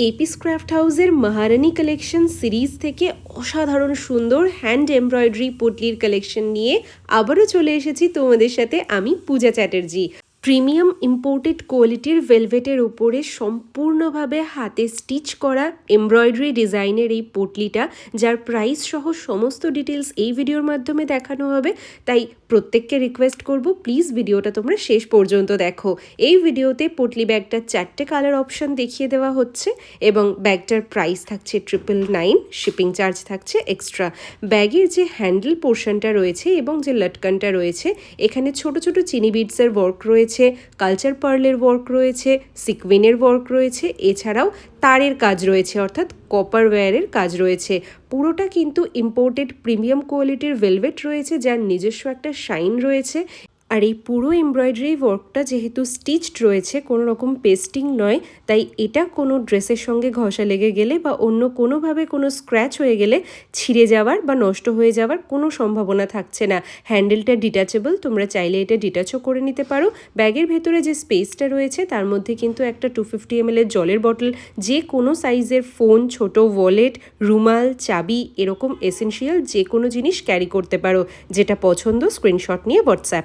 Apis craft হাউসের মহারানী collection series থেকে অসাধারণ সুন্দর হ্যান্ড এমব্রয়ডারি পুটলির কালেকশন নিয়ে আবারও চলে এসেছি তোমাদের সাথে আমি পূজা চ্যাটার্জি। প্রিমিয়াম ইম্পোর্টেড কোয়ালিটির ভেলভেটের উপরে সম্পূর্ণভাবে হাতে স্টিচ করা এমব্রয়ডারি ডিজাইনের এই পুটলিটা, যার প্রাইস সহ সমস্ত ডিটেলস এই ভিডিওর মাধ্যমে দেখানো হবে। তাই প্রত্যেককে রিকোয়েস্ট করব, প্লিজ ভিডিওটা তোমরা শেষ পর্যন্ত দেখো। এই ভিডিওতে পুটলি ব্যাগটার 4টে কালার অপশন দেখিয়ে দেওয়া হচ্ছে এবং ব্যাগটার প্রাইস থাকছে 999, শিপিং চার্জ থাকছে এক্সট্রা। ব্যাগের যে হ্যান্ডেল পোর্শনটা রয়েছে এবং যে লটকানটা রয়েছে, এখানে ছোট ছোট চিনি বিডসের ওয়ার্ক রয়েছে, কালচার পার্লের ওয়ার্ক রয়েছে, সিকুইনের ওয়ার্ক রয়েছে, এছাড়াও তারের কাজ রয়েছে, অর্থাৎ কপার ওয়্যারের কাজ রয়েছে। পুরোটা কিন্তু ইম্পোর্টেড প্রিমিয়াম কোয়ালিটির ভেলভেট রয়েছে, যার নিজস্ব একটা শাইন রয়েছে। আর এই পুরো এমব্রয়ডারি ওয়ার্কটা যেহেতু স্টিচড রয়েছে, কোনো রকম পেস্টিং নয়, তাই এটা কোনো ড্রেসের সঙ্গে ঘষা লেগে গেলে বা অন্য কোনোভাবে কোনো স্ক্র্যাচ হয়ে গেলে ছিঁড়ে যাওয়ার বা নষ্ট হয়ে যাওয়ার কোনো সম্ভাবনা থাকছে না। হ্যান্ডেলটা ডিটাচেবল, তোমরা চাইলে এটা ডিটাচও করে নিতে পারো। ব্যাগের ভেতরে যে স্পেসটা রয়েছে তার মধ্যে কিন্তু একটা 250 ml এর জলের বটল, যে কোনো সাইজের ফোন, ছোট ওয়ালেট, রুমাল, চাবি, এরকম এসেনশিয়াল যে কোনো জিনিস ক্যারি করতে পারো। যেটা পছন্দ স্ক্রিনশট নিয়ে হোয়াটসঅ্যাপ